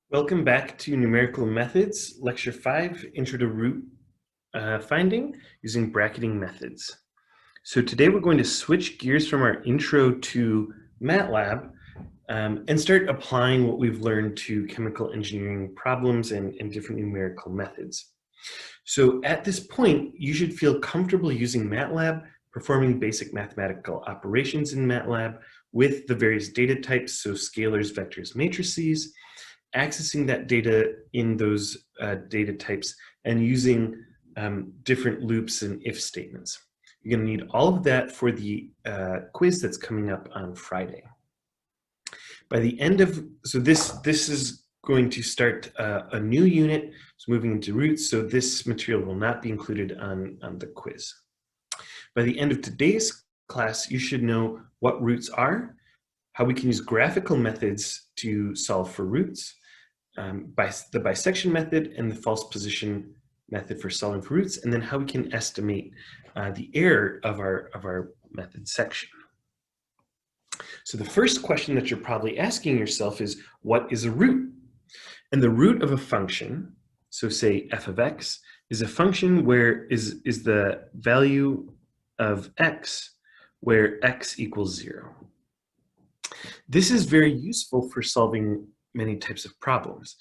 Welcome back to Numerical Methods, Lecture 5, Intro to Root Finding using Bracketing Methods. So today we're going to switch gears from our intro to MATLAB and start applying what we've learned to chemical engineering problems and different numerical methods. So at this point, you should feel comfortable using MATLAB, performing basic mathematical operations in MATLAB with the various data types, so scalars, vectors, matrices, accessing that data in those data types and using different loops and if statements. You're going to need all of that for the quiz that's coming up on Friday. By the end of, so this is going to start a new unit, so moving into roots, so this material will not be included on the quiz. By the end of today's class, you should know what roots are, how we can use graphical methods to solve for roots, by the bisection method and the false position method for solving for roots, and then how we can estimate the error of our method section. So the first question that you're probably asking yourself is, what is a root? And the root of a function, so say f of x, is a function where is the value of x where x equals 0. This is very useful for solving many types of problems,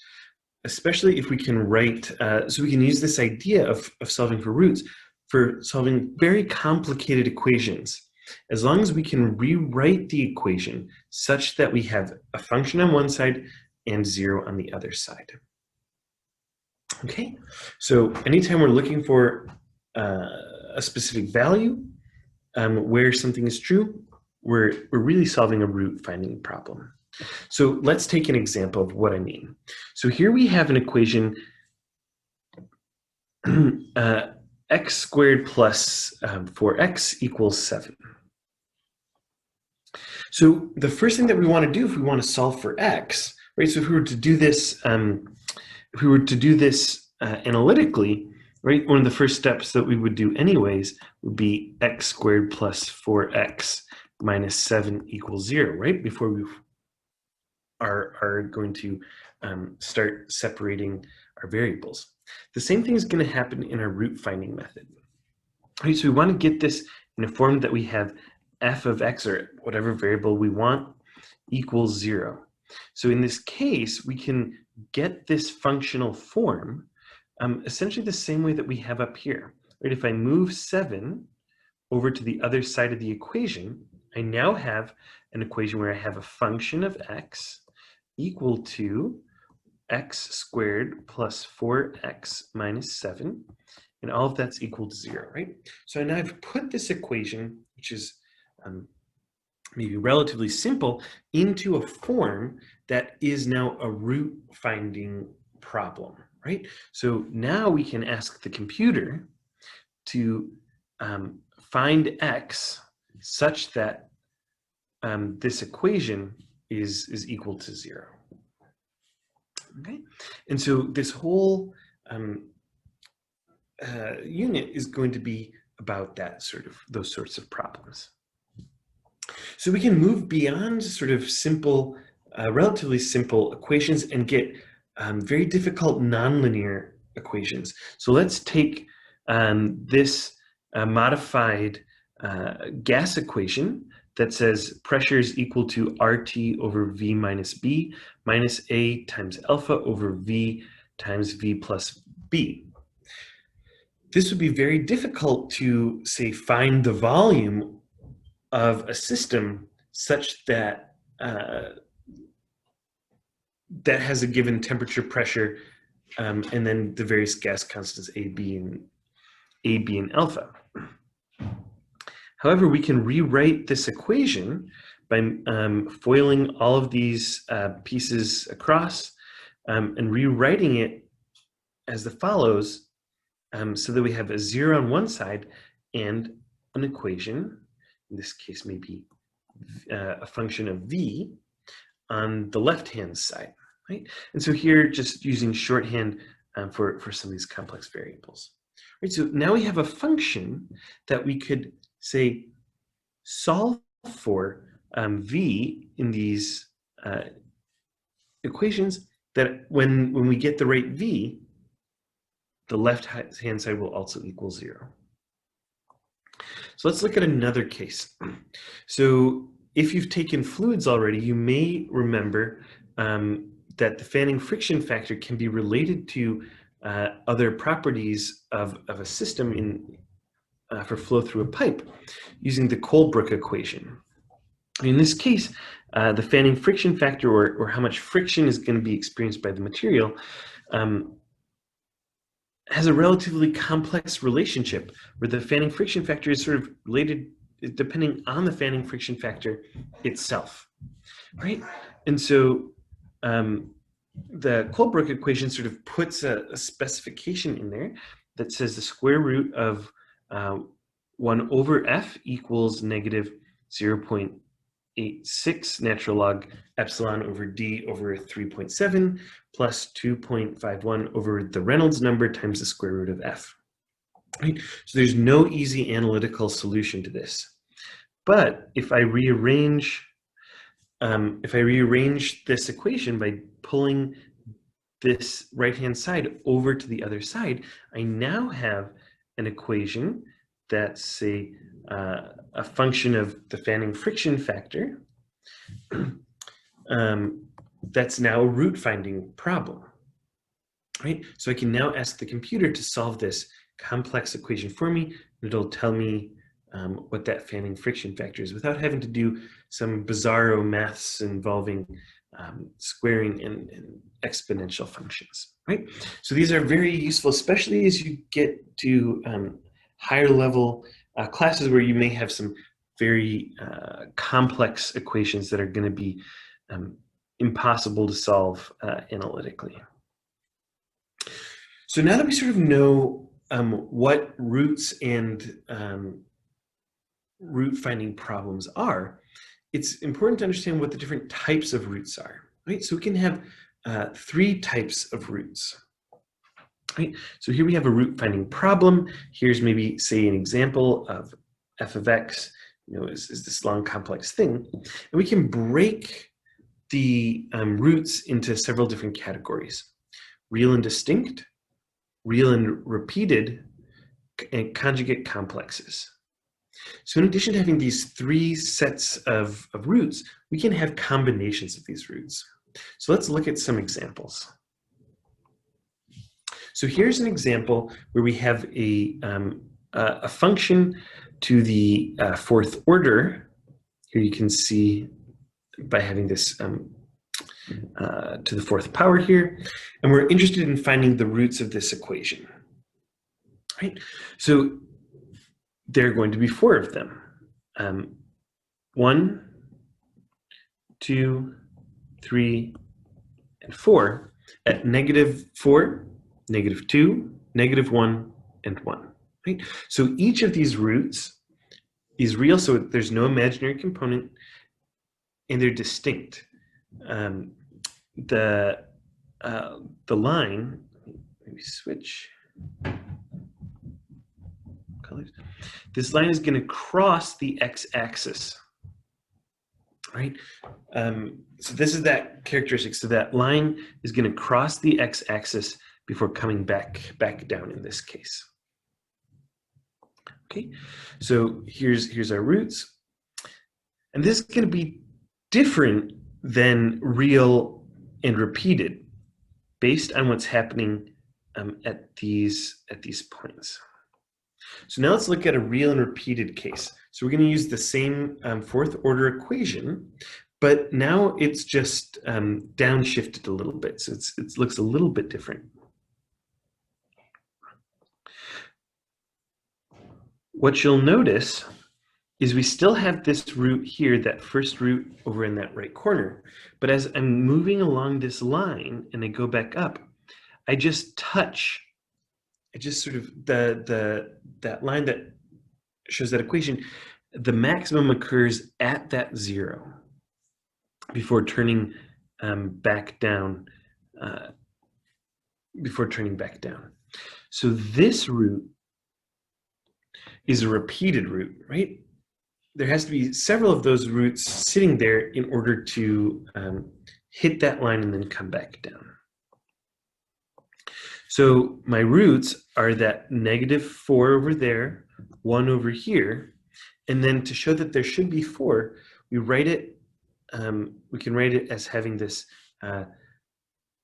especially if we can write, so we can use this idea of solving for roots for solving very complicated equations, as long as we can rewrite the equation such that we have a function on one side and 0 on the other side. Okay, so anytime we're looking for a specific value where something is true, we're really solving a root finding problem. So let's take an example of what I mean. So here we have an equation, x squared plus 4x equals 7. So the first thing that we want to do if we want to solve for x, right? So if we were to do this, analytically, right? One of the first steps that we would do anyways would be x squared plus 4x minus 7 equals 0, right? Before we are going to start separating our variables. The same thing is going to happen in our root finding method. Right, so we want to get this in a form that we have f of x, or whatever variable we want, equals 0. So in this case, we can get this functional form essentially the same way that we have up here. Right, if I move 7 over to the other side of the equation, I now have an equation where I have a function of x equal to x squared plus 4x minus 7, and all of that's equal to 0, right? So now I've put this equation, which is maybe relatively simple, into a form that is now a root finding problem, right? So now we can ask the computer to find x such that this equation is equal to 0. Okay, and so this whole unit is going to be about those sorts of problems. So we can move beyond sort of simple, relatively simple equations and get very difficult nonlinear equations. So let's take this modified gas equation that says pressure is equal to RT over V minus B minus A times alpha over V times V plus B. This would be very difficult to, say, find the volume of a system such that that has a given temperature, pressure, and then the various gas constants A, B, and alpha. However, we can rewrite this equation by foiling all of these pieces across and rewriting it as follows, so that we have a 0 on one side and an equation, in this case maybe a function of v, on the left-hand side, right? And so here, just using shorthand for some of these complex variables. Right, so now we have a function that we could say solve for v in these equations that when we get the right v, the left-hand side will also equal 0. So let's look at another case. So if you've taken fluids already, you may remember that the fanning friction factor can be related to other properties of a system for flow through a pipe using the Colebrook equation. In this case, the fanning friction factor, or how much friction is going to be experienced by the material, has a relatively complex relationship where the fanning friction factor is sort of related depending on the fanning friction factor itself, right? And so the Colebrook equation sort of puts a specification in there that says the square root of 1 over f equals negative 0.86 natural log epsilon over d over 3.7 plus 2.51 over the Reynolds number times the square root of f. Right? So there's no easy analytical solution to this. But if I rearrange this equation by pulling this right-hand side over to the other side, I now have an equation that's a function of the fanning friction factor that's now a root finding problem, right? So I can now ask the computer to solve this complex equation for me, and it'll tell me what that fanning friction factor is without having to do some bizarro maths involving squaring and exponential functions, right? So these are very useful, especially as you get to higher level classes where you may have some very complex equations that are going to be impossible to solve analytically. So now that we sort of know what roots and root finding problems are, it's important to understand what the different types of roots are, right? So we can have 3 types of roots, right? So here we have a root finding problem. Here's maybe, say, an example of f of x, is this long complex thing. And we can break the roots into several different categories: real and distinct, real and repeated, and conjugate complexes. So in addition to having these 3 sets of roots, we can have combinations of these roots. So let's look at some examples. So here's an example where we have a function to the 4th order. Here you can see by having this to the 4th power here, and we're interested in finding the roots of this equation, right? So there are going to be 4 of them. 1, 2, 3, and 4 at -4, -2, -1, and 1. Right? So each of these roots is real, so there's no imaginary component, and they're distinct. The line, maybe switch colors. This line is going to cross the x-axis, right? So this is that characteristic. So that line is going to cross the x-axis before coming back down in this case. Okay, so here's our roots, and this is going to be different than real and repeated based on what's happening at these points. So now let's look at a real and repeated case. So we're going to use the same 4th order equation, but now it's just downshifted a little bit. So it looks a little bit different. What you'll notice is we still have this root here, that first root over in that right corner. But as I'm moving along this line and I go back up, I just sort of, that line that shows that equation, the maximum occurs at that 0 before turning back down, So this root is a repeated root, right? There has to be several of those roots sitting there in order to hit that line and then come back down. So my roots are that -4 over there, 1 over here, and then to show that there should be 4, we write it, we can write it as having this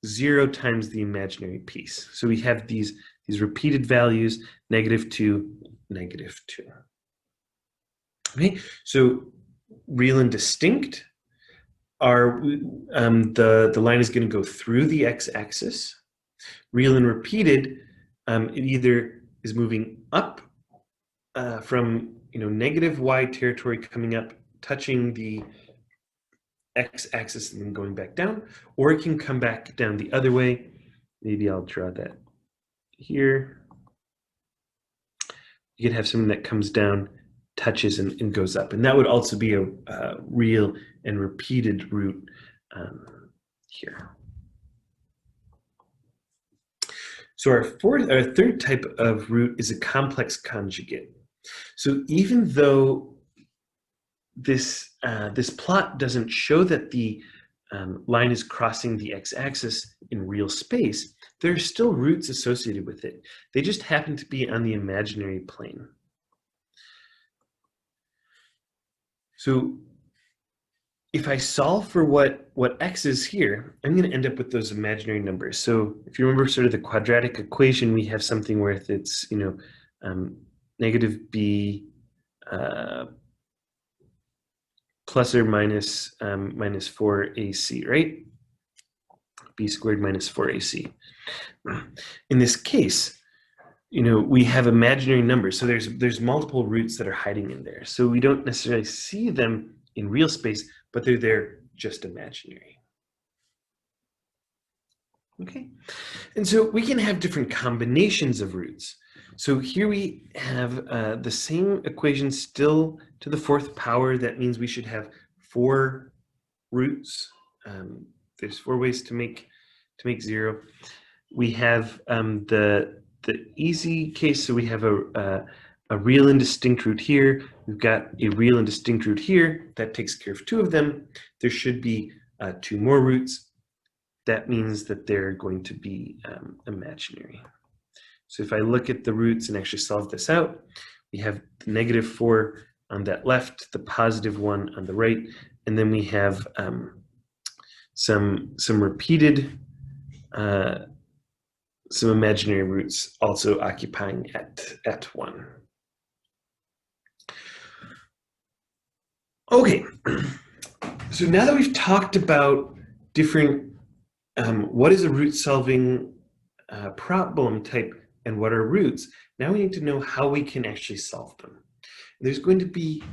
0 times the imaginary piece. So we have these repeated values, -2, -2. Okay, so real and distinct are, the line is going to go through the x-axis. Real and repeated, it either is moving up from negative y territory, coming up, touching the x-axis and then going back down, or it can come back down the other way. Maybe I'll draw that here. You could have something that comes down, touches, and goes up, and that would also be a real and repeated root here. So our third type of root is a complex conjugate. So even though this plot doesn't show that the line is crossing the x-axis in real space, there are still roots associated with it. They just happen to be on the imaginary plane. So if I solve for what x is here, I'm going to end up with those imaginary numbers. So if you remember sort of the quadratic equation, we have something where it's negative b plus or minus minus 4ac, right? B squared minus 4ac. In this case, we have imaginary numbers, so there's multiple roots that are hiding in there. So we don't necessarily see them in real space, but they're there just imaginary. Okay, and so we can have different combinations of roots. So here we have the same equation still to the 4th power. That means we should have 4 roots. There's 4 ways to make 0. We have the easy case, so we have a real and distinct root here. We've got a real and distinct root here. That takes care of 2 of them. There should be 2 more roots. That means that they're going to be imaginary. So if I look at the roots and actually solve this out, we have the -4 on that left, the +1 on the right, and then we have some repeated, some imaginary roots also occupying at 1. Okay, so now that we've talked about different, what is a root solving problem type and what are roots, now we need to know how we can actually solve them. There's going to be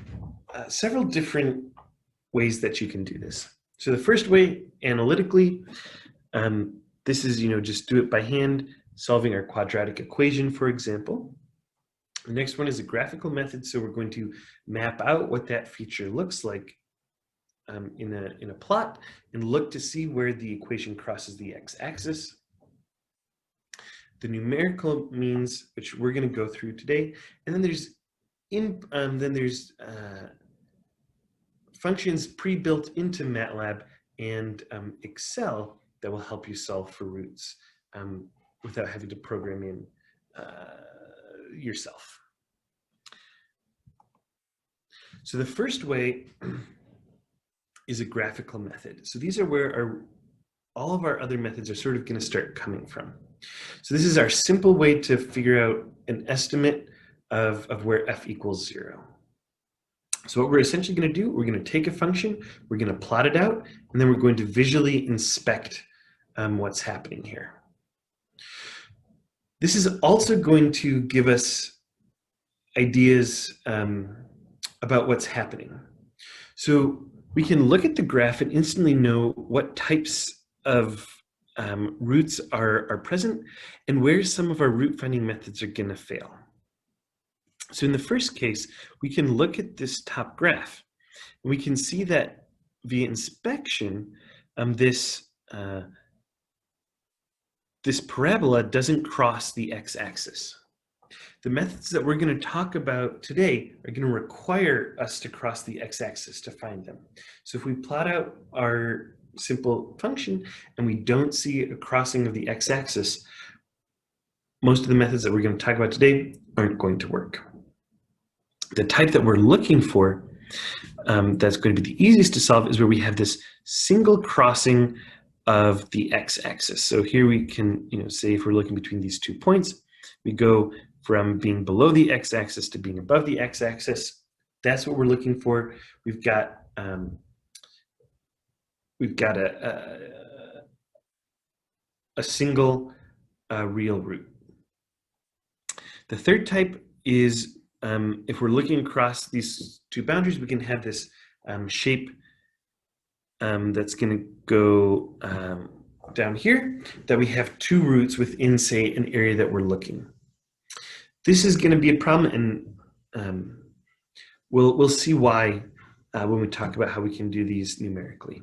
several different ways that you can do this. So the first way, analytically, this is, just do it by hand, solving our quadratic equation, for example. The next one is a graphical method. So we're going to map out what that feature looks like in a plot and look to see where the equation crosses the x-axis. The numerical means, which we're going to go through today, and then there's functions pre-built into MATLAB and Excel that will help you solve for roots without having to program in yourself. So the first way is a graphical method. So these are where all of our other methods are sort of going to start coming from. So this is our simple way to figure out an estimate of where f equals 0. So what we're essentially going to do, we're going to take a function, we're going to plot it out, and then we're going to visually inspect what's happening here. This is also going to give us ideas about what's happening. So we can look at the graph and instantly know what types of roots are present and where some of our root finding methods are going to fail. So in the first case, we can look at this top graph and we can see that via inspection, this parabola doesn't cross the x-axis. The methods that we're going to talk about today are going to require us to cross the x-axis to find them. So if we plot out our simple function and we don't see a crossing of the x-axis, most of the methods that we're going to talk about today aren't going to work. The type that we're looking for that's going to be the easiest to solve is where we have this single crossing of the x-axis. So here we can, say if we're looking between these 2 points, we go from being below the x-axis to being above the x-axis. That's what we're looking for. We've got a single real root. The third type is if we're looking across these 2 boundaries, we can have this shape that's going to go down here, that we have 2 roots within, say, an area that we're looking. This is going to be a problem, and we'll see why when we talk about how we can do these numerically.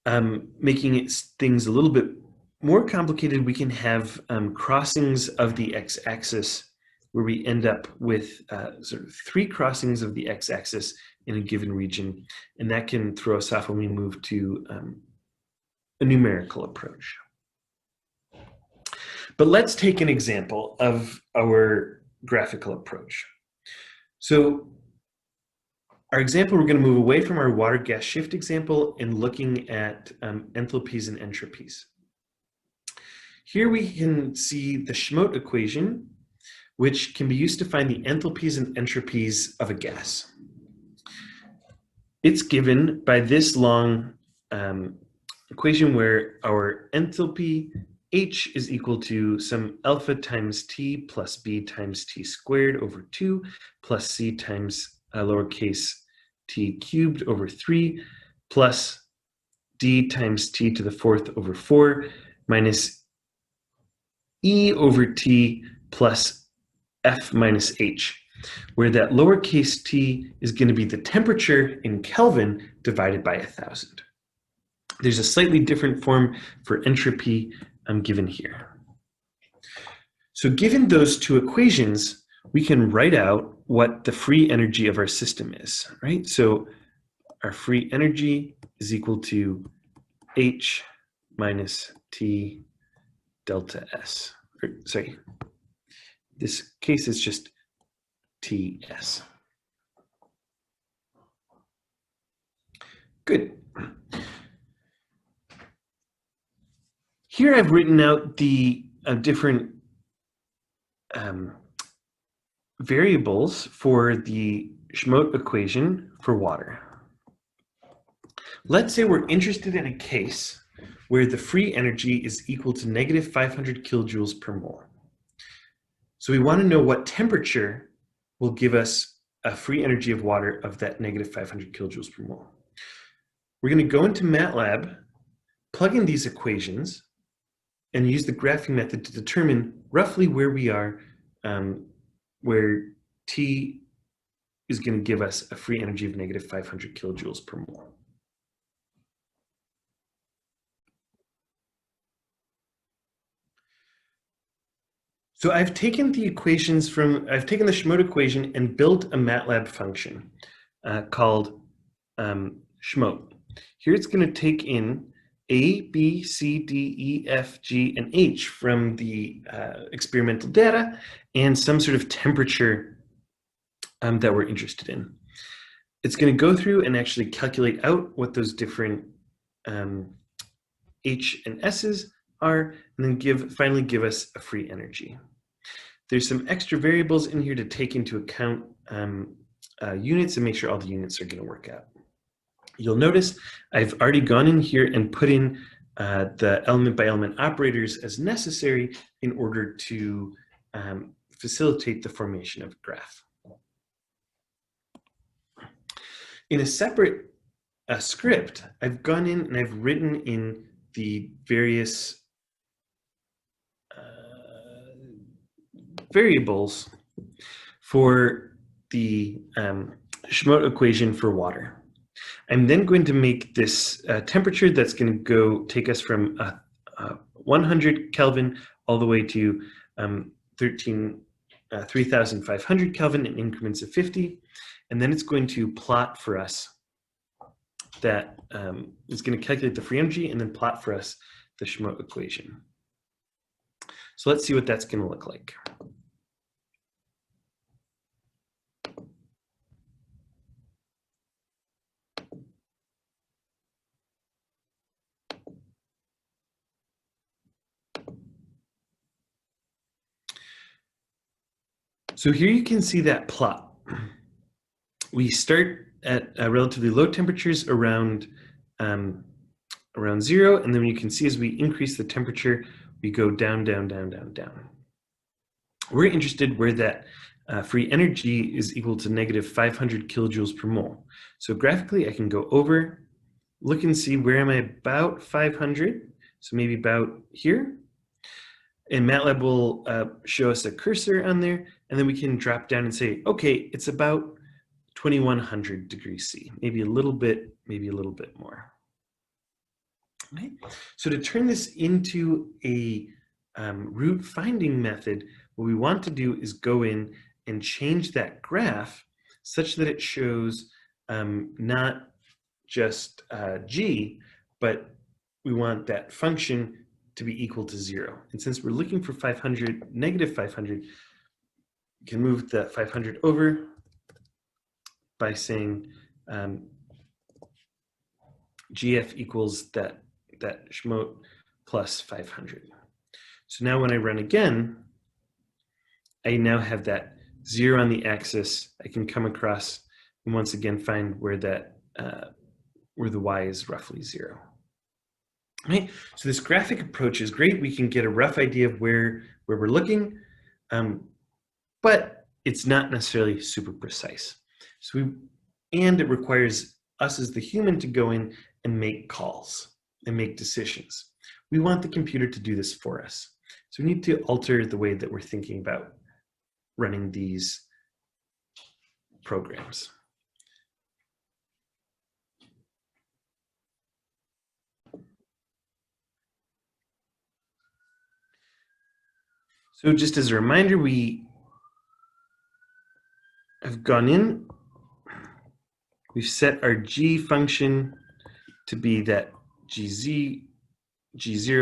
Making things a little bit more complicated, we can have crossings of the x-axis where we end up with sort of 3 crossings of the x-axis in a given region, and that can throw us off when we move to a numerical approach. But let's take an example of our graphical approach. So our example, we're going to move away from our water gas shift example and looking at enthalpies and entropies. Here we can see the Schmote equation, which can be used to find the enthalpies and entropies of a gas. It's given by this long equation where our enthalpy H is equal to some alpha times T plus B times T squared over 2 plus C times lowercase t cubed over 3 plus D times T to the 4th over 4 minus E over T plus F minus H, where that lowercase t is going to be the temperature in Kelvin divided by 1,000. There's a slightly different form for entropy given here. So given those 2 equations, we can write out what the free energy of our system is, right? So our free energy is equal to H minus T delta S. Sorry, this case is just TS. Good. Here I've written out the different variables for the Schmote equation for water. Let's say we're interested in a case where the free energy is equal to negative 500 kilojoules per mole. So we want to know what temperature will give us a free energy of water of that negative 500 kilojoules per mole. We're going to go into MATLAB, plug in these equations, and use the graphing method to determine roughly where we are, where T is going to give us a free energy of negative 500 kilojoules per mole. So I've taken the equations I've taken the Schmote equation and built a MATLAB function called Schmote. Here it's going to take in A, B, C, D, E, F, G, and H from the experimental data and some sort of temperature that we're interested in. It's going to go through and actually calculate out what those different H and S's are, and then finally give us a free energy. There's some extra variables in here to take into account units and make sure all the units are going to work out. You'll notice I've already gone in here and put in the element by element operators as necessary in order to facilitate the formation of a graph. In a separate script, I've gone in and I've written in the various variables for the Schmote equation for water. I'm then going to make this temperature that's going to go take us from 100 Kelvin all the way to 3,500 Kelvin in increments of 50. And then it's going to plot for us that it's going to calculate the free energy and then plot for us the Schmote equation. So let's see what that's going to look like. So here you can see that plot. We start at relatively low temperatures around 0, and then you can see as we increase the temperature, we go down, down, down, down, down. We're interested where that free energy is equal to negative 500 kilojoules per mole. So graphically, I can go over, look and see where am I about 500, so maybe about here. And MATLAB will show us a cursor on there, and then we can drop down and say, okay, it's about 2100 degrees C, maybe a little bit more. Okay. So to turn this into a root finding method, what we want to do is go in and change that graph such that it shows not just g, but we want that function to be equal to 0. And since we're looking for 500, negative 500, you can move that 500 over by saying GF equals that schmote plus 500. So now when I run again, I now have that 0 on the axis. I can come across and once again find where that where the y is roughly 0. Right? So this graphic approach is great. We can get a rough idea of where we're looking, but it's not necessarily super precise. So and it requires us as the human to go in and make calls and make decisions. We want the computer to do this for us. So we need to alter the way that we're thinking about running these programs. So just as a reminder, we have gone in, we've set our g function to be that g0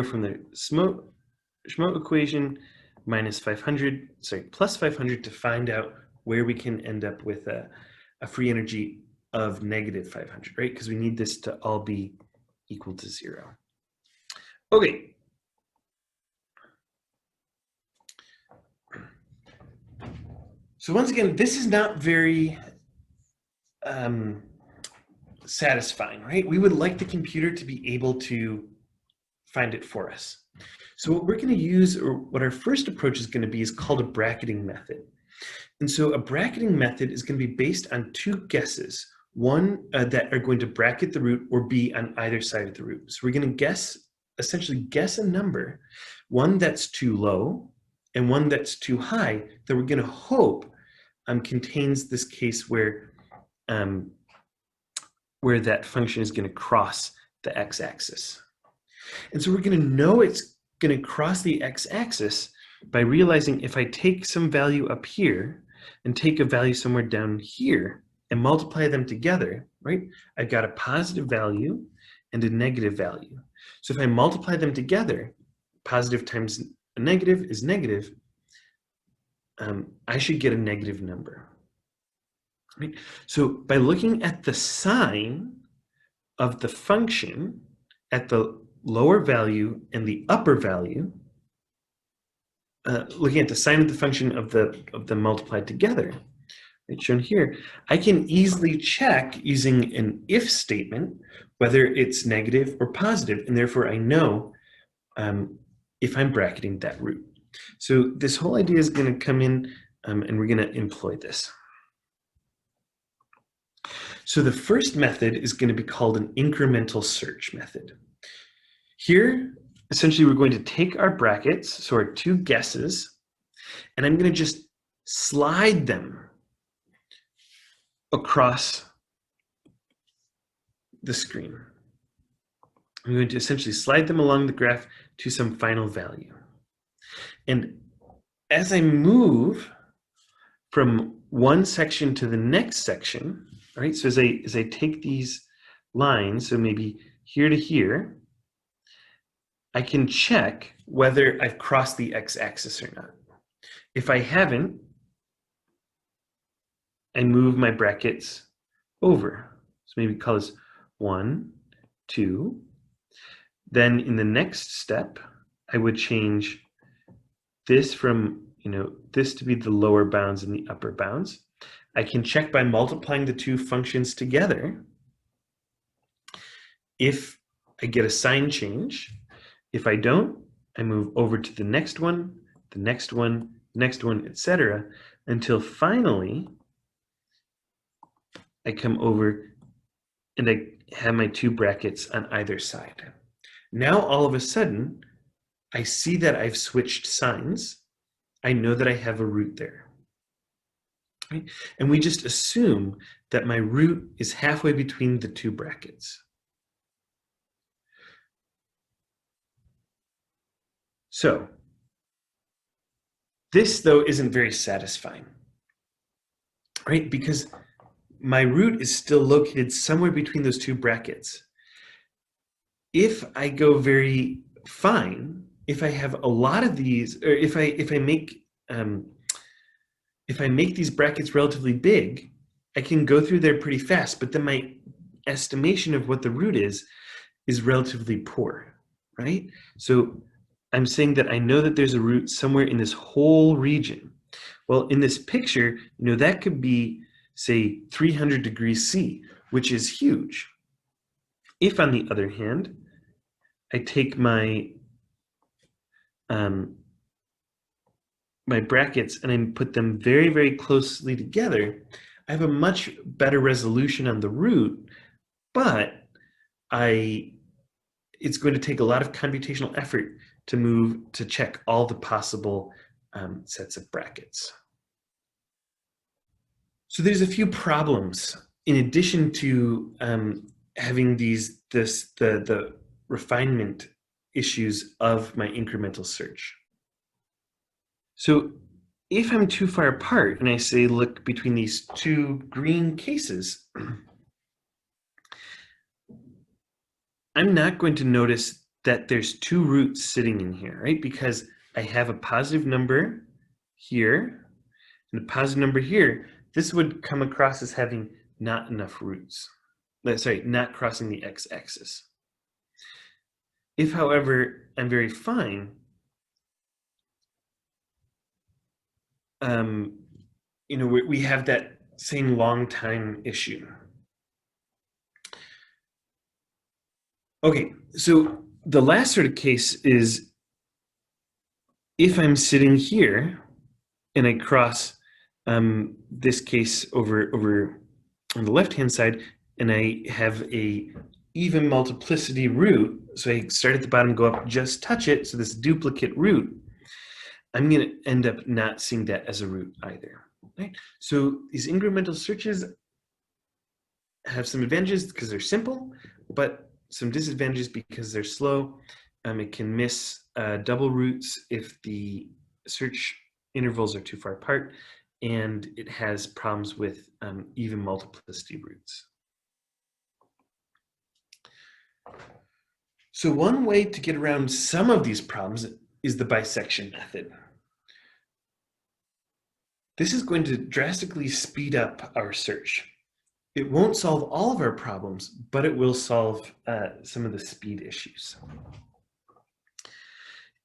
from the Schmote equation minus 500, sorry, plus 500 to find out where we can end up with a free energy of negative 500, right? Because we need this to all be equal to 0. Okay. So once again, this is not very satisfying, right? We would like the computer to be able to find it for us. So what we're going to use, or what our first approach is going to be, is called a bracketing method. And so a bracketing method is going to be based on two guesses. One that are going to bracket the root, or be on either side of the root. So we're going to essentially guess a number, one that's too low and one that's too high, that we're going to hope contains this case where that function is going to cross the x-axis. And so we're going to know it's going to cross the x-axis by realizing if I take some value up here and take a value somewhere down here and multiply them together, right? I've got a positive value and a negative value. So if I multiply them together, positive times a negative is negative, I should get a negative number. Right? So by looking at the sign of the function at the lower value and the upper value, looking at the sign of the function of the multiplied together, right, shown here, I can easily check using an if statement whether it's negative or positive, and therefore I know if I'm bracketing that root. So this whole idea is going to come in and we're going to employ this. So the first method is going to be called an incremental search method. Here, essentially, we're going to take our brackets, so our two guesses, and I'm going to just slide them across the screen. I'm going to essentially slide them along the graph to some final value. And as I move from one section to the next section, all right, so as I take these lines, so maybe here to here, I can check whether I've crossed the x-axis or not. If I haven't, I move my brackets over. So maybe call this 1, 2. Then in the next step, I would change this from, this to be the lower bounds and the upper bounds. I can check by multiplying the two functions together if I get a sign change. If I don't, I move over to the next one, the next one, next one, etc., until finally I come over and I have my two brackets on either side. Now all of a sudden, I see that I've switched signs. I know that I have a root there. Right? And we just assume that my root is halfway between the two brackets. So this, though, isn't very satisfying, right? Because my root is still located somewhere between those two brackets. If I go very fine, if I have a lot of these, or if I make these brackets relatively big, I can go through there pretty fast, but then my estimation of what the root is relatively poor, right? So I'm saying that I know that there's a root somewhere in this whole region. Well, in this picture, that could be, say, 300 degrees C, which is huge. If, on the other hand, I take my my brackets and I put them very, very closely together, I have a much better resolution on the root, but it's going to take a lot of computational effort to check all the possible sets of brackets. So there's a few problems in addition to having the refinement issues of my incremental search. So if I'm too far apart and I say look between these two green cases, I'm not going to notice that there's two roots sitting in here, right? Because I have a positive number here and a positive number here. This would come across as having not enough roots. Sorry, not crossing the x-axis. If, however, I'm very fine, we have that same long time issue. Okay, so the last sort of case is if I'm sitting here and I cross this case over on the left-hand side and I have a even multiplicity root, so I start at the bottom, go up, just touch it, so this duplicate root, I'm going to end up not seeing that as a root either. Right? So these incremental searches have some advantages because they're simple, but some disadvantages because they're slow. It can miss double roots if the search intervals are too far apart, and it has problems with even multiplicity roots. So one way to get around some of these problems is the bisection method. This is going to drastically speed up our search. It won't solve all of our problems, but it will solve some of the speed issues.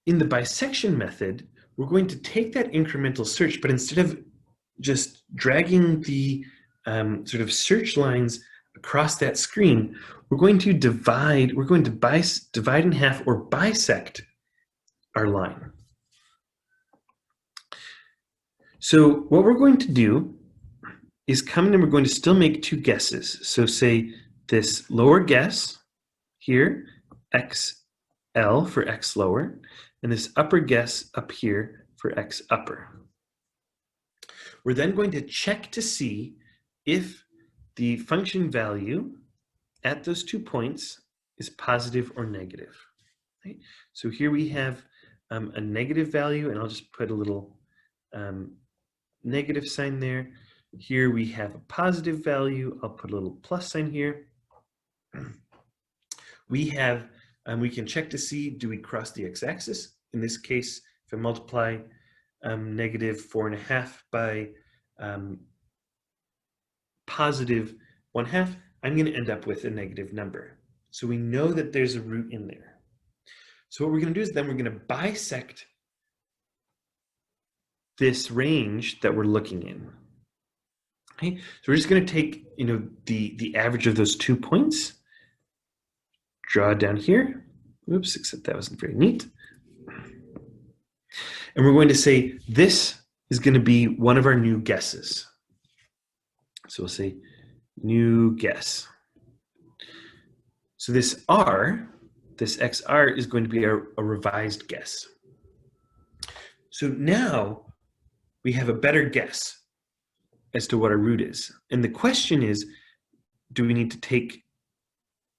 In the bisection method, we're going to take that incremental search, but instead of just dragging the sort of search lines across that screen, we're going to divide in half or bisect our line. So what we're going to do is come and we're going to still make two guesses. So say this lower guess here, XL for X lower, and this upper guess up here for X upper. We're then going to check to see if the function value at those 2 points is positive or negative. Right? So here we have a negative value, and I'll just put a little negative sign there. Here we have a positive value. I'll put a little plus sign here. We have We can check to see, do we cross the x-axis? In this case, if I multiply negative 4.5 by positive 1/2, I'm going to end up with a negative number. So we know that there's a root in there. So what we're going to do is then we're going to bisect this range that we're looking in. Okay, so we're just going to take, the average of those 2 points, draw it down here. Oops, except that wasn't very neat. And we're going to say this is going to be one of our new guesses. So we'll say new guess. So this R, this XR, is going to be a revised guess. So now we have a better guess as to what our root is. And the question is, do we need to take,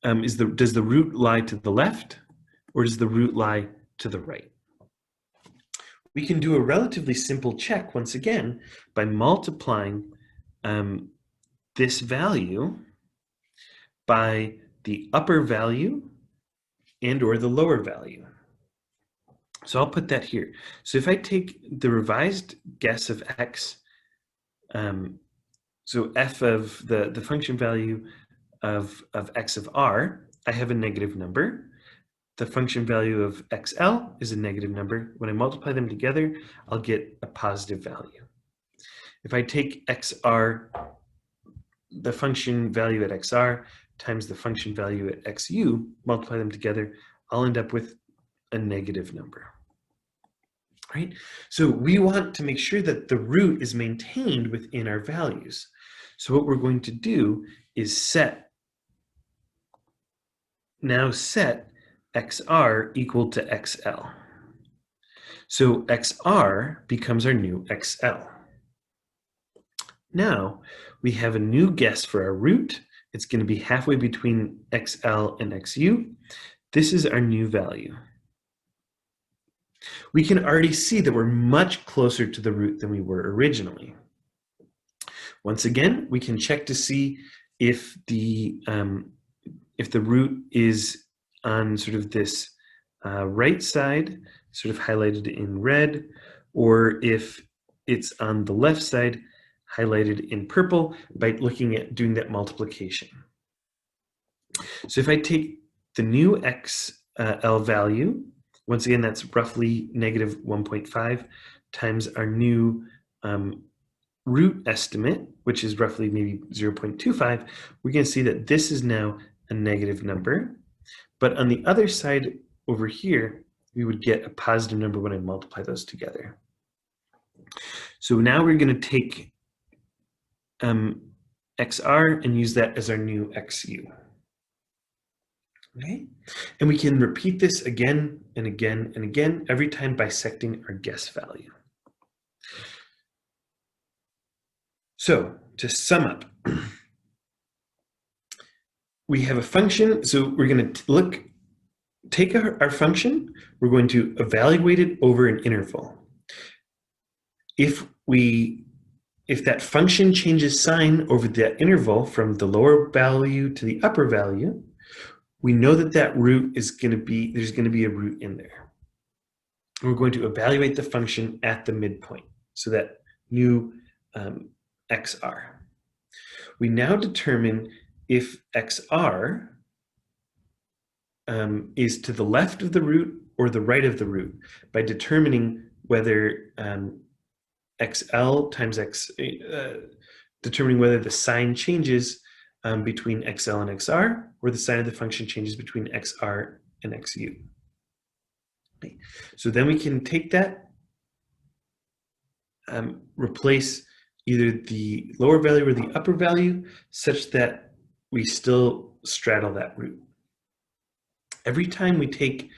does the root lie to the left or does the root lie to the right? We can do a relatively simple check once again by multiplying this value by the upper value and or the lower value. So I'll put that here. So if I take the revised guess of x, so f of the function value of x of r, I have a negative number. The function value of xl is a negative number. When I multiply them together, I'll get a positive value. If I take xr, the function value at xr, times the function value at xu, multiply them together, I'll end up with a negative number. Right? So we want to make sure that the root is maintained within our values. So what we're going to do is set xr equal to xl. So xr becomes our new xl. Now we have a new guess for our root. It's going to be halfway between xl and xu. This is our new value. We can already see that we're much closer to the root than we were originally. Once again, we can check to see if the root is on sort of this right side, sort of highlighted in red, or if it's on the left side, highlighted in purple, by looking at doing that multiplication. So if I take the new xl value, once again, that's roughly negative 1.5 times our new root estimate, which is roughly maybe 0.25, we're going to see that this is now a negative number. But on the other side over here, we would get a positive number when I multiply those together. So now we're going to take xr and use that as our new xu. Okay, and we can repeat this again and again and again, every time bisecting our guess value. So to sum up, we have a function. So we're going to take our function, we're going to evaluate it over an interval. If that function changes sign over that interval from the lower value to the upper value, we know that that root is going to be, there's going to be a root in there. We're going to evaluate the function at the midpoint, so that new xr. We now determine if xr is to the left of the root or the right of the root by determining whether xl times x, determining whether the sign changes between xl and xr, or the sign of the function changes between xr and xu. Okay. So then we can take that, replace either the lower value or the upper value such that we still straddle that root. Every time we take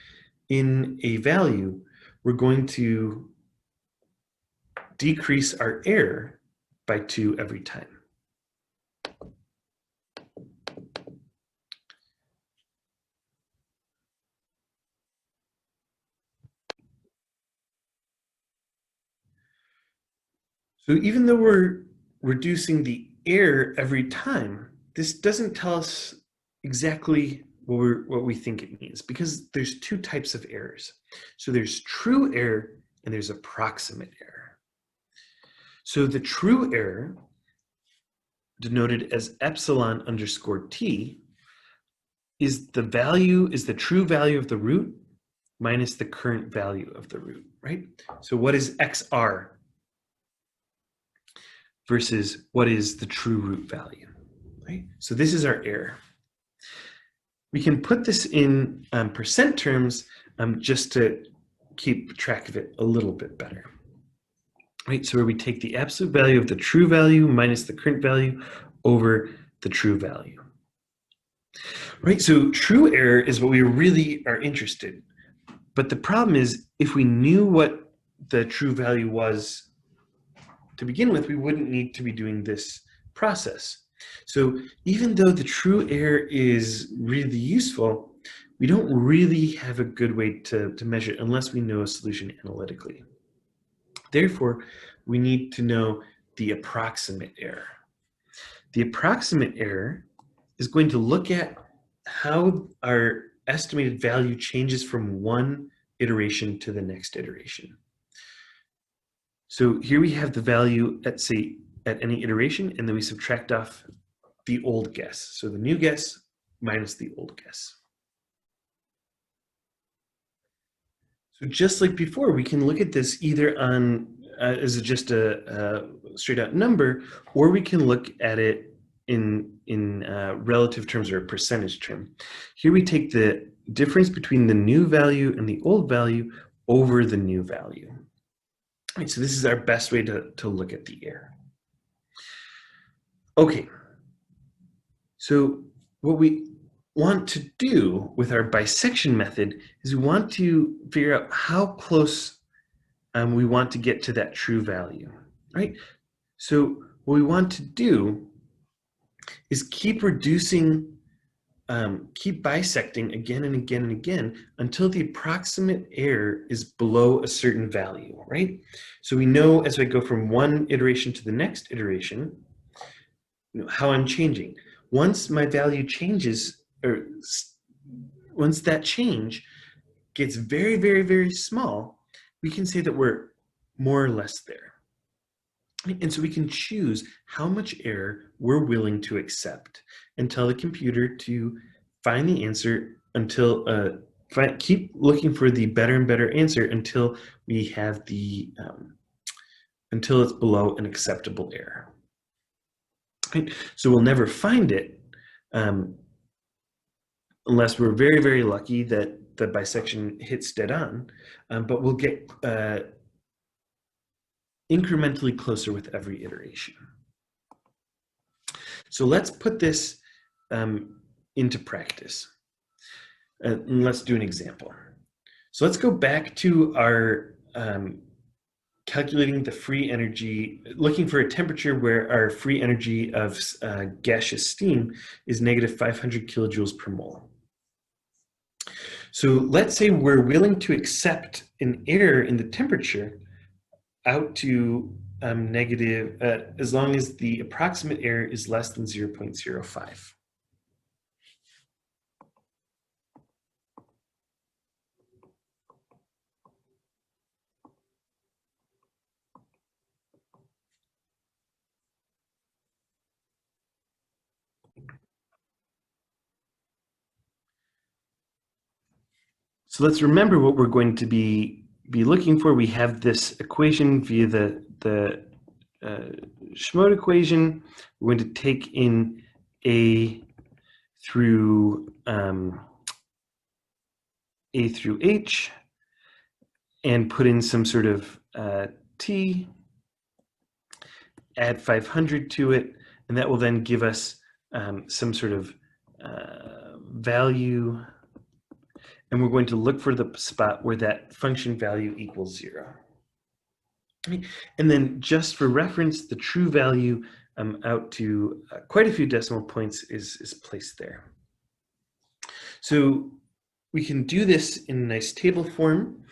in a value, we're going to decrease our error by 2 every time. So even though we're reducing the error every time, this doesn't tell us exactly what we think it means, because there's two types of errors. So there's true error and there's approximate error. So the true error, denoted as epsilon underscore t, is the true value of the root minus the current value of the root, right? So what is xr versus what is the true root value, right? So this is our error. We can put this in percent terms just to keep track of it a little bit better, right? So where we take the absolute value of the true value minus the current value over the true value, right? So true error is what we really are interested in. But the problem is, if we knew what the true value was to begin with, we wouldn't need to be doing this process. So even though the true error is really useful, we don't really have a good way to measure it unless we know a solution analytically. Therefore, we need to know the approximate error. The approximate error is going to look at how our estimated value changes from one iteration to the next iteration. So here we have the value at, say, at any iteration, and then we subtract off the old guess. So the new guess minus the old guess. So just like before, we can look at this either on as just a straight out number, or we can look at it in relative terms or a percentage term. Here we take the difference between the new value and the old value over the new value. Right, so this is our best way to look at the error. Okay, so what we want to do with our bisection method is we want to figure out how close we want to get to that true value, right? So what we want to do is keep reducing, keep bisecting again and again and again until the approximate error is below a certain value, right? So we know as I go from one iteration to the next iteration, how I'm changing. Once my value changes, or once that change gets very, very, very small, we can say that we're more or less there. And so we can choose how much error we're willing to accept and tell the computer to find the answer until, keep looking for the better and better answer until we have the, until it's below an acceptable error. Right? So we'll never find it unless we're very, very lucky that the bisection hits dead on, but we'll get incrementally closer with every iteration. So let's put this into practice. And let's do an example. So let's go back to our calculating the free energy, looking for a temperature where our free energy of gaseous steam is negative 500 kilojoules per mole. So let's say we're willing to accept an error in the temperature out to negative, as long as the approximate error is less than 0.05. So let's remember what we're going to be looking for. We have this equation via the Schmode equation. We're going to take in A through H and put in some sort of T, add 500 to it, and that will then give us some sort of value. And we're going to look for the spot where that function value equals 0. And then just for reference, the true value out to quite a few decimal points is placed there. So we can do this in a nice table form.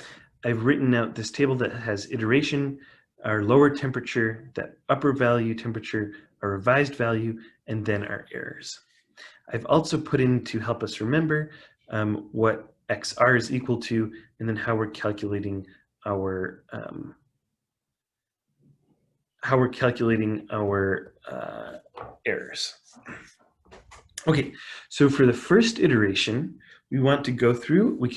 I've written out this table that has iteration, our lower temperature, that upper value temperature, our revised value, and then our errors. I've also put in, to help us remember, what XR is equal to, and then how we're calculating our errors. Okay, so for the first iteration, we want to go through, we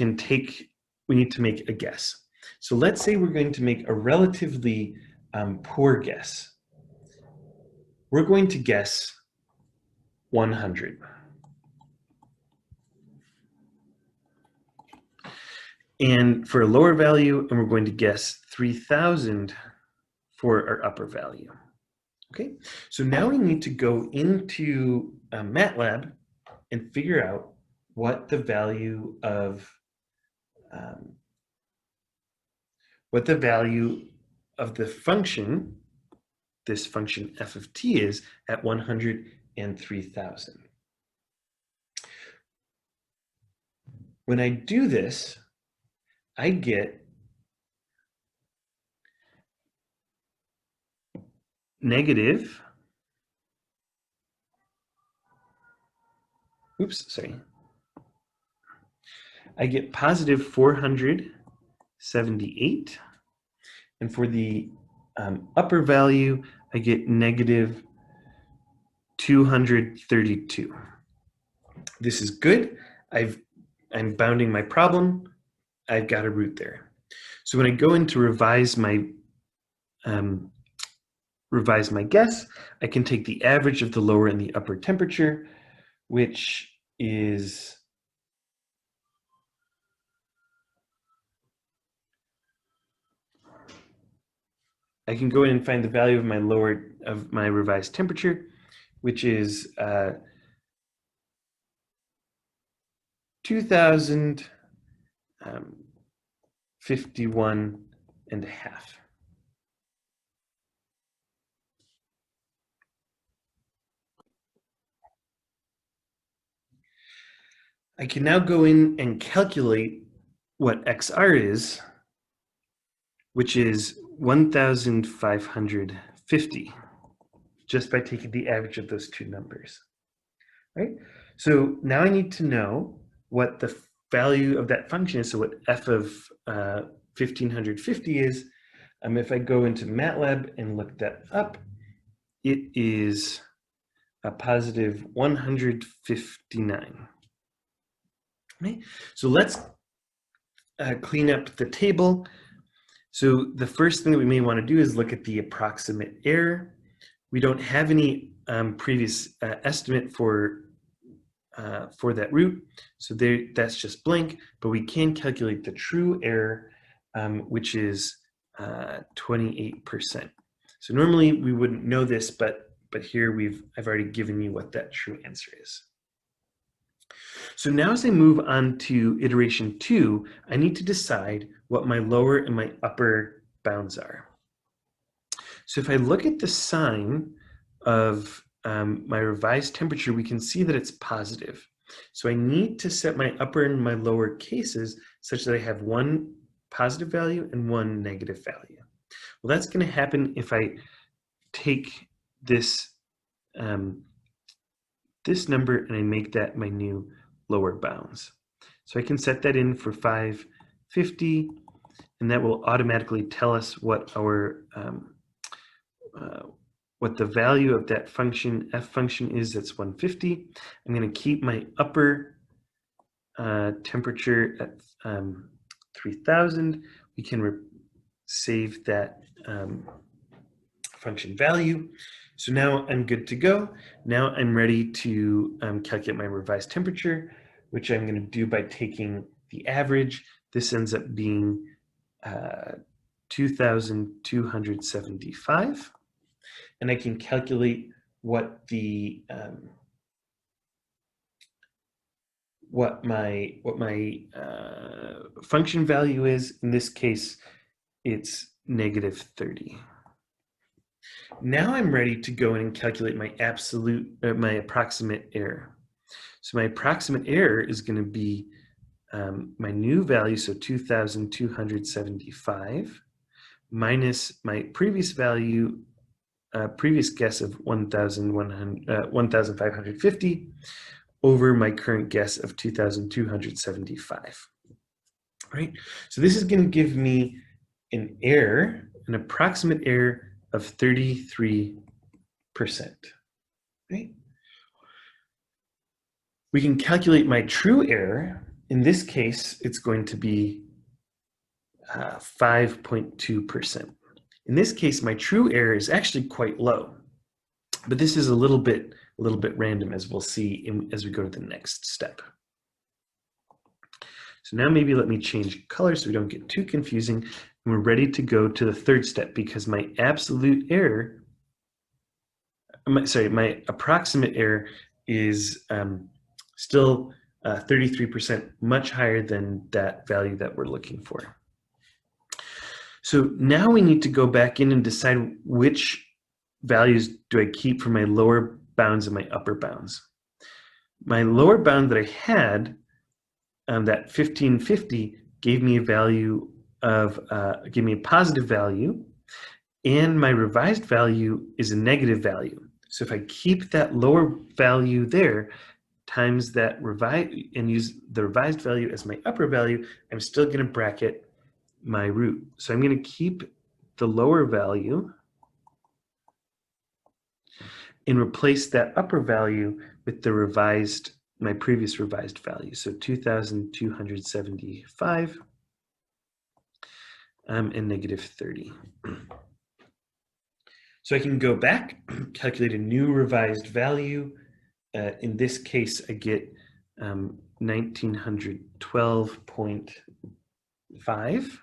need to make a guess. So let's say we're going to make a relatively poor guess. We're going to guess 100. And for a lower value, and we're going to guess 3,000 for our upper value. Okay, so now we need to go into MATLAB and figure out what the value of the function, this function f of t, is at 100 and 3,000. When I do this, I get negative, I get positive 478, and for the upper value, I get negative 232. This is good. I'm bounding my problem. I've got a root there. So when I go in to revise my guess, I can take the average of the lower and the upper temperature, which is I can go in and find the value of my revised temperature, which is 2,051 and a half. I can now go in and calculate what XR is, which is 1,550, just by taking the average of those two numbers, right? So now I need to know what the value of that function is, so what f of 1,550 is. If I go into MATLAB and look that up, it is a positive 159. Okay, so let's clean up the table. So the first thing that we may want to do is look at the approximate error. We don't have any previous estimate for that root, so that's just blank, but we can calculate the true error, which is 28%. So normally we wouldn't know this, but here I've already given you what that true answer is. So now as I move on to iteration 2, I need to decide what my lower and my upper bounds are. So if I look at the sign of my revised temperature, we can see that it's positive. So I need to set my upper and my lower cases such that I have one positive value and one negative value. Well, that's going to happen if I take this this number and I make that my new lower bounds. So I can set that in for 550, and that will automatically tell us what our what the value of that function, f function, is. That's 150. I'm going to keep my upper temperature at 3,000. We can save that function value. So now I'm good to go. Now I'm ready to calculate my revised temperature, which I'm going to do by taking the average. This ends up being 2,275. And I can calculate what the my function value is. In this case, it's negative 30. Now I'm ready to go in and calculate my my approximate error. So my approximate error is going to be my new value, so 2,275, minus my previous value, previous guess of 1,550, over my current guess of 2,275. Right? So this is going to give me an error, an approximate error of 33%. Right? We can calculate my true error. In this case, it's going to be 5.2%. In this case, my true error is actually quite low, but this is a little bit random, as we'll see as we go to the next step. So now maybe let me change color so we don't get too confusing. And we're ready to go to the third step, because my absolute error, my approximate error is still 33%, much higher than that value that we're looking for. So now we need to go back in and decide which values do I keep for my lower bounds and my upper bounds. My lower bound that I had, that 1550, gave me a value of, gave me a positive value, and my revised value is a negative value. So if I keep that lower value there, times that and use the revised value as my upper value, I'm still going to bracket my root. So I'm going to keep the lower value and replace that upper value with the revised, my previous revised value. So 2,275 and negative 30. So I can go back, calculate a new revised value. In this case, I get 1912.5.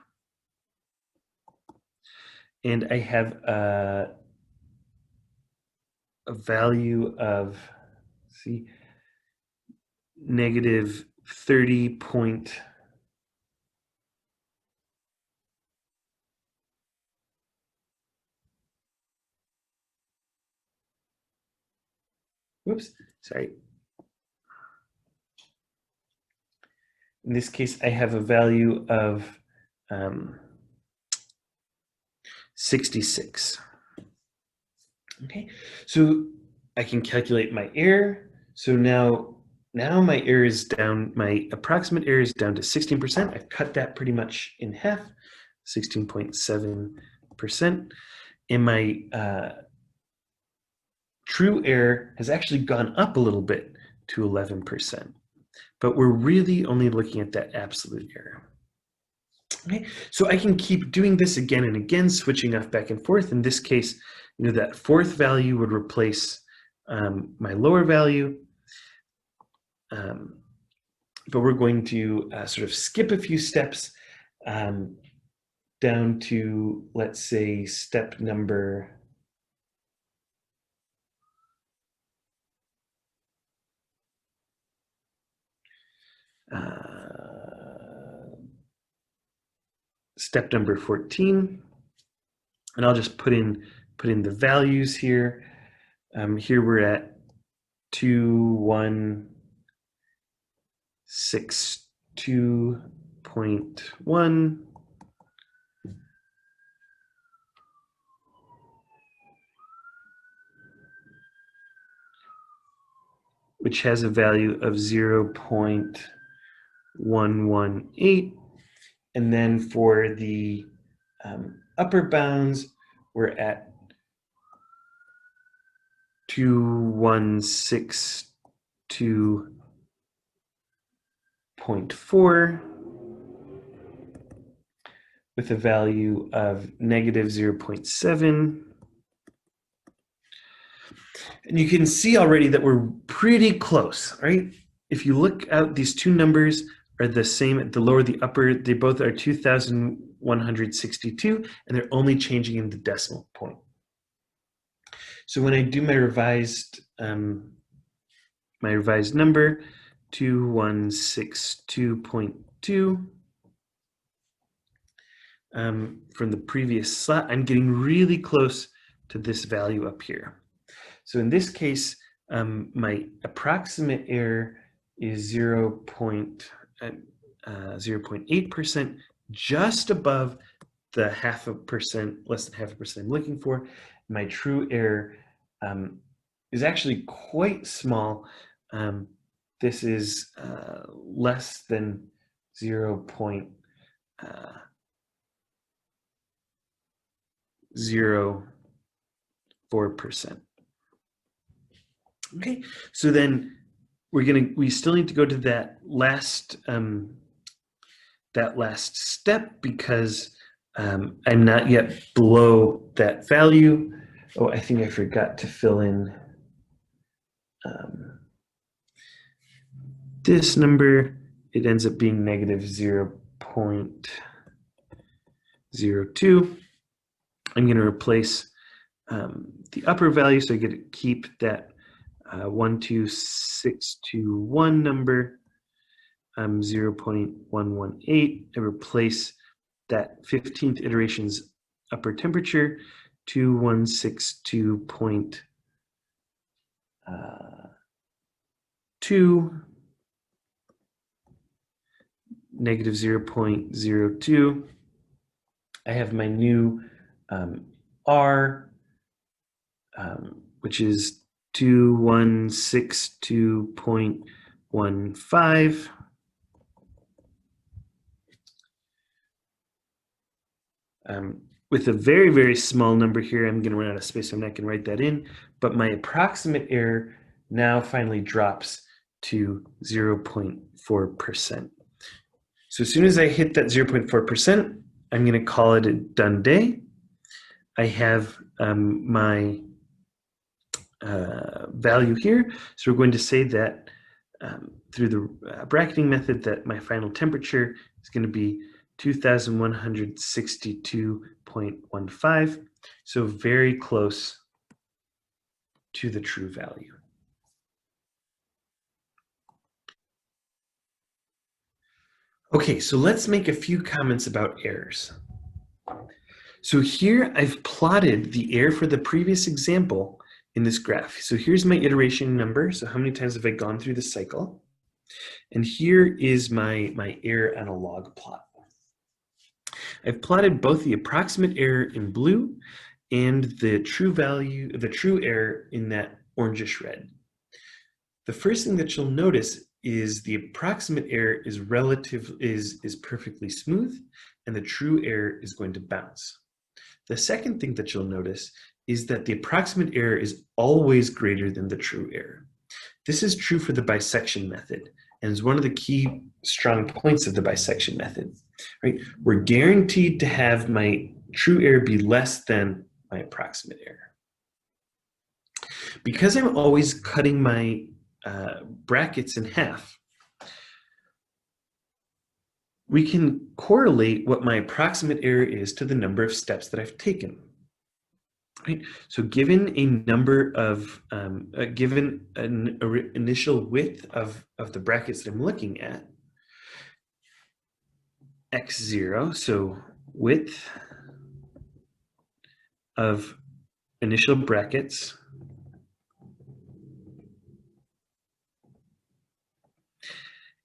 And I have a value of, see, negative 30. Whoops, sorry. In this case, I have a value of 66. Okay, so I can calculate my error. So now my error is down, my approximate error is down to 16%. I've cut that pretty much in half, 16.7%. And my true error has actually gone up a little bit to 11%. But we're really only looking at that absolute error. Okay, so I can keep doing this again and again, switching off back and forth. In this case, that fourth value would replace my lower value. But we're going to sort of skip a few steps down to, let's say, step number step number 14, and I'll just put in the values here. Here we're at 2162.1. Which has a value of 0.118. And then for the upper bounds, we're at 2162.4 with a value of negative 0.7. And you can see already that we're pretty close, right? If you look out, these two numbers are the same at the lower, the upper, they both are 2,162, and they're only changing in the decimal point. So when I do my revised number, 2162.2, from the previous slot, I'm getting really close to this value up here. So in this case, my approximate error is 0.8%, just above the 0.5%, less than 0.5% I'm looking for. My true error is actually quite small, this is less than 0.04%. Okay, so then we still need to go to that last step because I'm not yet below that value. Oh, I think I forgot to fill in this number. It ends up being negative 0.02. I'm going to replace the upper value, so I get to keep that 12621 number, 0.118. I replace that 15th iteration's upper temperature, 2162, negative 0.02. I have my new R, which is 2162.15. With a very, very small number here, I'm going to run out of space, so I'm not going to write that in. But my approximate error now finally drops to 0.4%. So as soon as I hit that 0.4%, I'm going to call it a done day. I have my value here. So we're going to say that through the bracketing method that my final temperature is going to be 2162.15. So very close to the true value. Okay, so let's make a few comments about errors. So here I've plotted the error for the previous example in this graph. So here's my iteration number. So how many times have I gone through the cycle? And here is my error on a log plot. I've plotted both the approximate error in blue and the true value, the true error in that orangish red. The first thing that you'll notice is the approximate error is perfectly smooth, and the true error is going to bounce. The second thing that you'll notice is that the approximate error is always greater than the true error. This is true for the bisection method, and is one of the key strong points of the bisection method. Right? We're guaranteed to have my true error be less than my approximate error. Because I'm always cutting my brackets in half, we can correlate what my approximate error is to the number of steps that I've taken. Right? So given a number of, given an initial width of the brackets that I'm looking at, x0, so width of initial brackets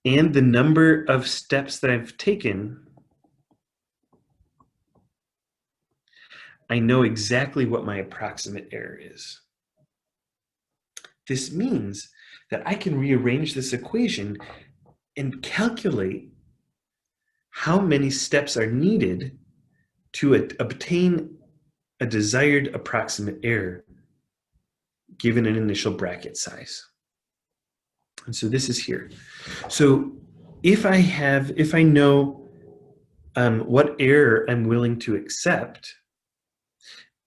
and the number of steps that I've taken, I know exactly what my approximate error is. This means that I can rearrange this equation and calculate how many steps are needed to obtain a desired approximate error given an initial bracket size. And so this is here. So if I know what error I'm willing to accept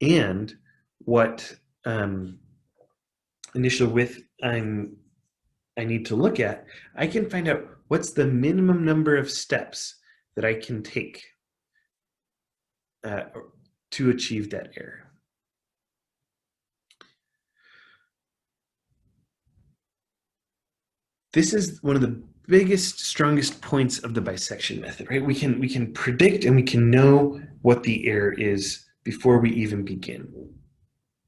and what initial width I need to look at, I can find out what's the minimum number of steps that I can take to achieve that error. This is one of the biggest, strongest points of the bisection method, right? We can predict and we can know what the error is before we even begin,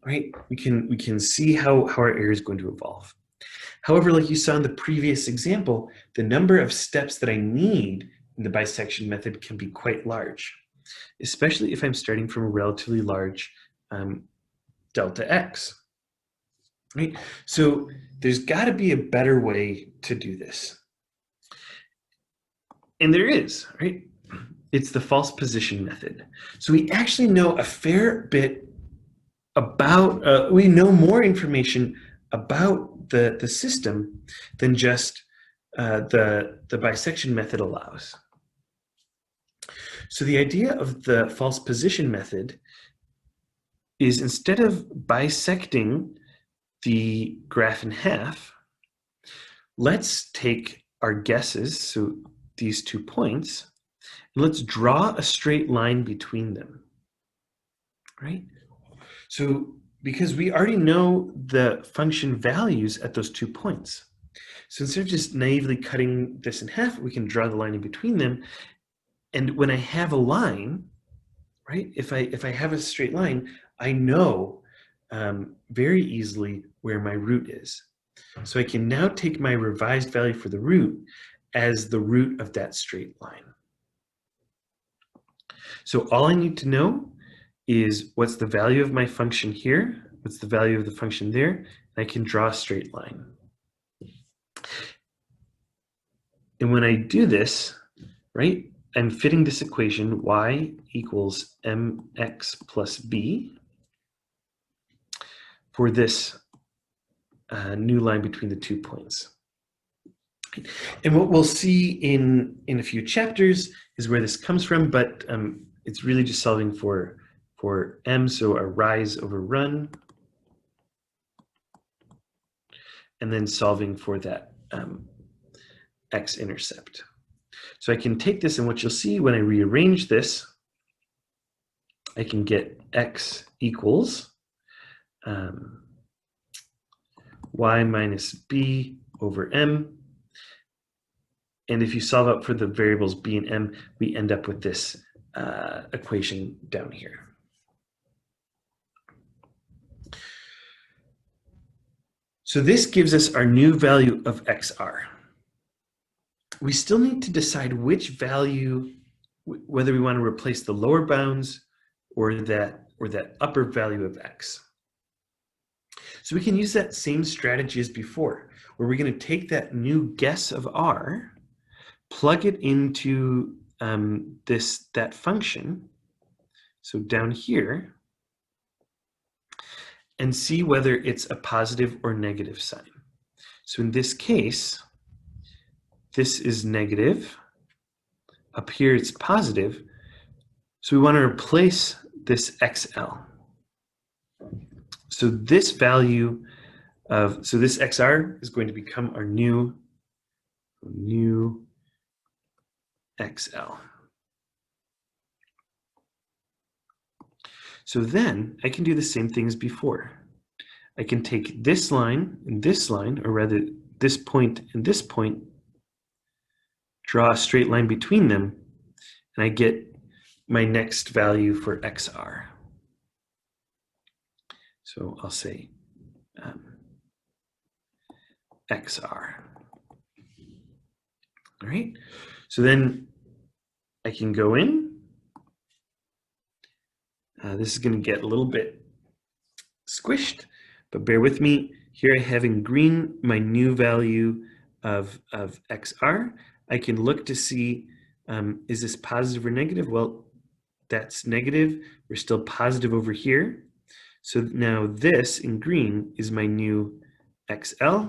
right? We can see how our error is going to evolve. However, like you saw in the previous example, the number of steps that I need in the bisection method can be quite large, especially if I'm starting from a relatively large delta x. right? So there's got to be a better way to do this. And there is, right? It's the false position method. So we actually know a fair bit about, we know more information about the system than just the bisection method allows. So the idea of the false position method is, instead of bisecting the graph in half, let's take our guesses, so these 2 points, and let's draw a straight line between them, right? So because we already know the function values at those 2 points, so instead of just naively cutting this in half, we can draw the line in between them. And when I have a line, right, if I have a straight line, I know very easily where my root is. So I can now take my revised value for the root as the root of that straight line. So all I need to know is what's the value of my function here, what's the value of the function there, and I can draw a straight line. And when I do this, right, I'm fitting this equation, y equals mx plus b, for this new line between the 2 points. And what we'll see in a few chapters is where this comes from, but it's really just solving for m, so a rise over run, and then solving for that x-intercept. So I can take this, and what you'll see when I rearrange this, I can get x equals y minus b over m. And if you solve out for the variables b and m, we end up with this equation down here. So this gives us our new value of xr. We still need to decide which value, whether we want to replace the lower bounds or that upper value of x. So we can use that same strategy as before, where we're going to take that new guess of r, plug it into that function, so down here, and see whether it's a positive or negative sign. So in this case, this is negative. Up here it's positive. So we want to replace this XL. So this value of, so this XR is going to become our new XL. So then I can do the same thing as before. I can take this line and this line, or rather this point and this point, draw a straight line between them, and I get my next value for XR. So I'll say XR. All right, so then I can go in. This is going to get a little bit squished, but bear with me. Here I have in green my new value of XR. I can look to see, is this positive or negative? Well, that's negative. We're still positive over here. So now this in green is my new XL.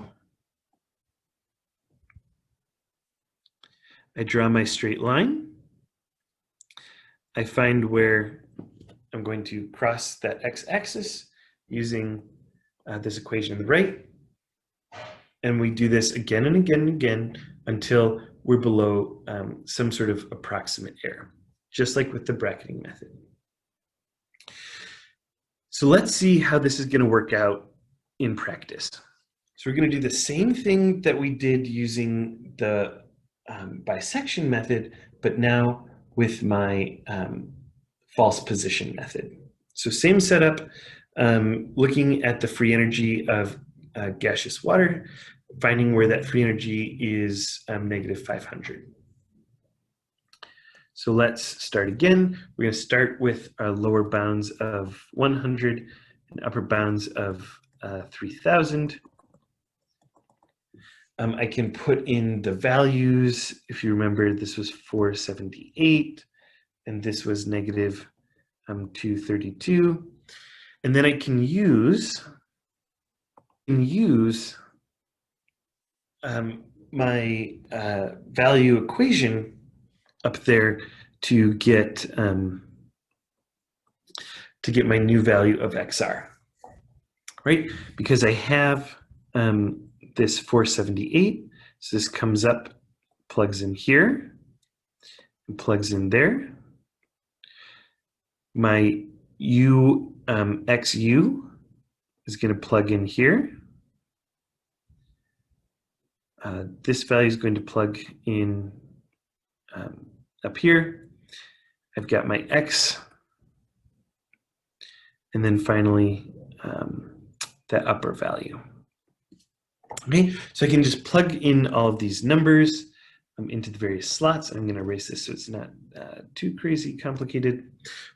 I draw my straight line. I find where I'm going to cross that x-axis using this equation on the right. And we do this again and again and again until we're below some sort of approximate error, just like with the bracketing method. So let's see how this is going to work out in practice. So we're going to do the same thing that we did using the bisection method, but now with my false position method. So same setup, looking at the free energy of gaseous water, finding where that free energy is negative 500. So let's start again. We're going to start with our lower bounds of 100 and upper bounds of 3000. I can put in the values. If you remember, this was 478, and this was negative 232. And then I can use my value equation up there to get my new value of XR, right? Because I have this 478, so this comes up, plugs in here, and plugs in there. My XU is going to plug in here. This value is going to plug in up here. I've got my X, and then finally that upper value. Okay, so I can just plug in all of these numbers into the various slots. I'm going to erase this so it's not too crazy complicated.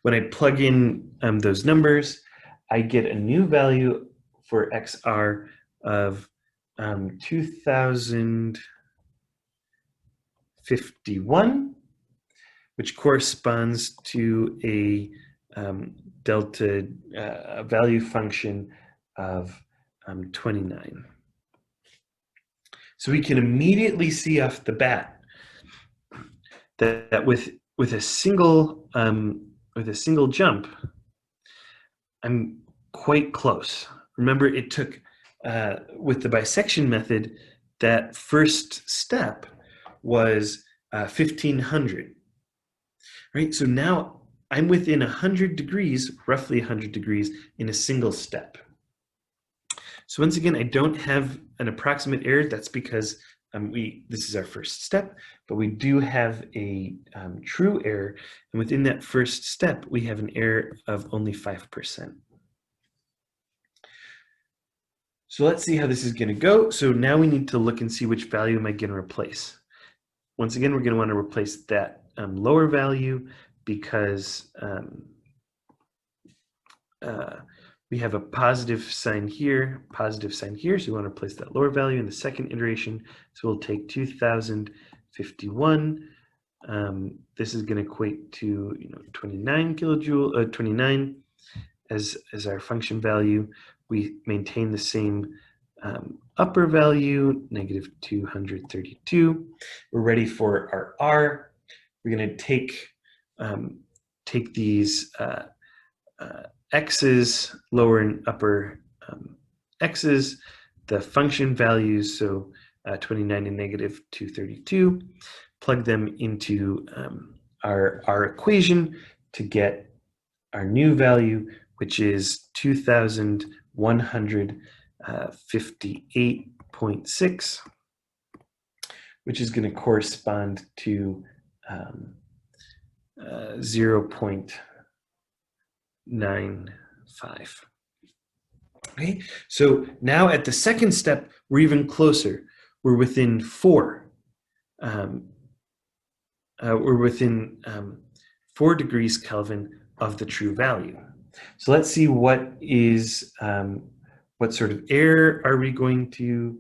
When I plug in those numbers, I get a new value for XR of 2051, which corresponds to a delta value function of 29. So we can immediately see off the bat that with a single jump, I'm quite close. Remember, it took with the bisection method, that first step was 1500, right? So now I'm within 100 degrees, roughly 100 degrees, in a single step. So once again, I don't have an approximate error. That's because this is our first step, but we do have a true error. And within that first step, we have an error of only 5%. So let's see how this is going to go. So now we need to look and see which value am I going to replace. Once again, we're going to want to replace that lower value because we have a positive sign here, so we want to replace that lower value in the second iteration. So we'll take 2051. This is going to equate to 29 kilojoule, 29 as our function value. We maintain the same upper value, negative 232. We're ready for our R. We're going to take these X's, lower and upper X's, the function values, so 29 and negative 232, plug them into our equation to get our new value, which is 2158.6, which is going to correspond to 0.95. Okay, so now at the second step, we're even closer. We're within 4. We're within 4 degrees Kelvin of the true value. So let's see what sort of error are we going to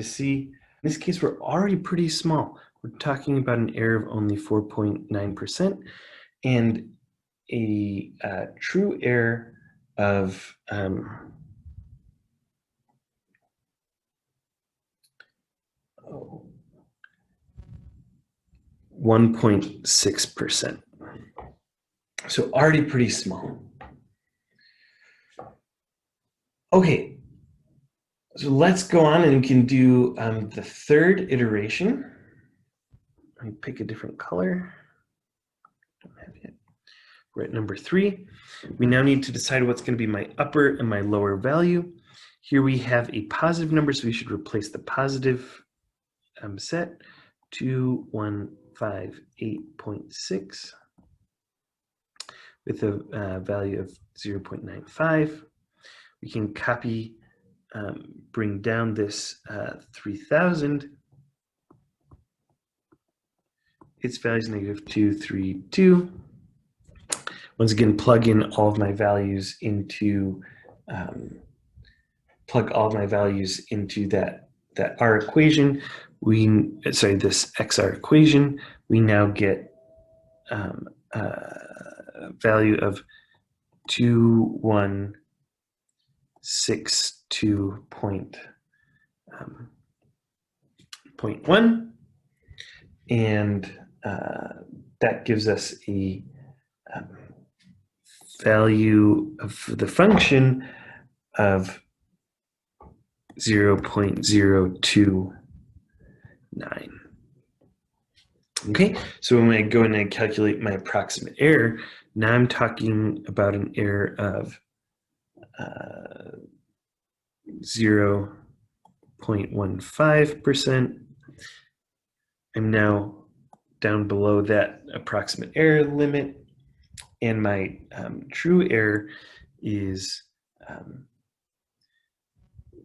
see. In this case, we're already pretty small. We're talking about an error of only 4.9%, and a true error of 1.6%. So already pretty small. Okay, so let's go on and we can do the third iteration. Let me pick a different color. Don't have it. We're at number 3. We now need to decide what's going to be my upper and my lower value. Here we have a positive number, so we should replace the positive set, 2158.6, with a value of 0.95. We can copy, bring down this 3000. Its value is negative 232. Once again, plug in all of my values into plug all my values into that R equation, this XR equation, we now get a value of 2162.1, and that gives us a value of the function of 0.029. Okay, so when I go in and calculate my approximate error, now I'm talking about an error of 0.15%. I'm now down below that approximate error limit, and my true error is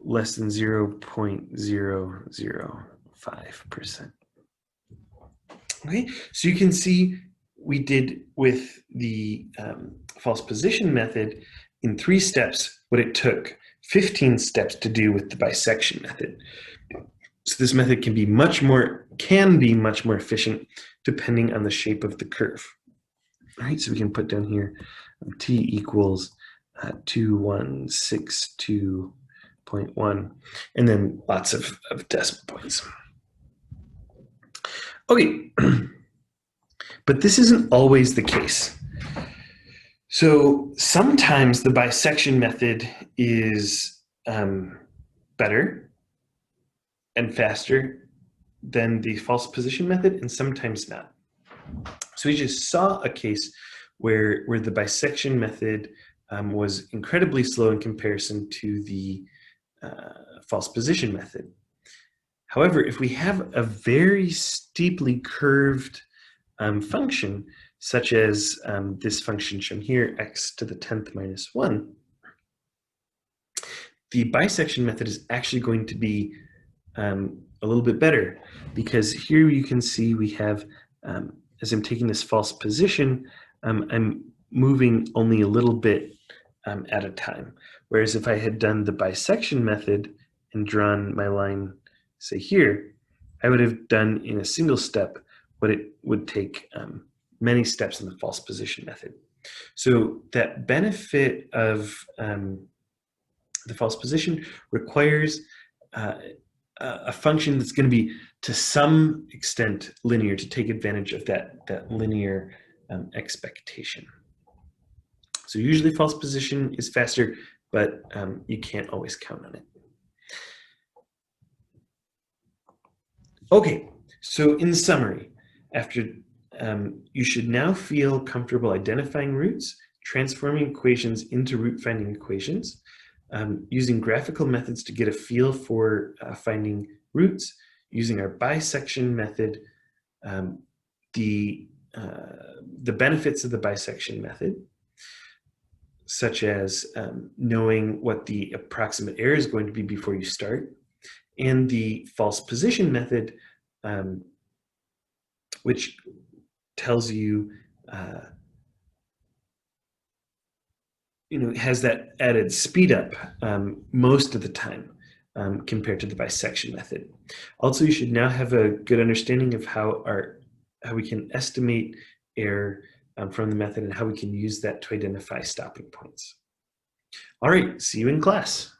less than 0.005%. Okay, so you can see we did with the false position method in 3 steps what it took 15 steps to do with the bisection method. So this method can be much more efficient depending on the shape of the curve. All right, so we can put down here t equals 2162.1, and then lots of decimal points. Okay, but this isn't always the case. So sometimes the bisection method is better and faster than the false position method, and sometimes not. So we just saw a case where the bisection method was incredibly slow in comparison to the false position method. However, if we have a very steeply curved function, such as this function shown here, x to the 10th minus 1, the bisection method is actually going to be a little bit better, because here you can see we have, as I'm taking this false position, I'm moving only a little bit at a time. Whereas if I had done the bisection method and drawn my line, say here, I would have done in a single step what it would take many steps in the false position method. So that benefit of the false position requires a function that's going to be to some extent linear, to take advantage of that linear expectation. So usually false position is faster, but you can't always count on it. Okay, so in summary, after you should now feel comfortable identifying roots, transforming equations into root finding equations, using graphical methods to get a feel for finding roots, using our bisection method, the benefits of the bisection method, such as knowing what the approximate error is going to be before you start, and the false position method, which tells you, has that added speed up most of the time compared to the bisection method. Also, you should now have a good understanding of how we can estimate error from the method and how we can use that to identify stopping points. All right, see you in class.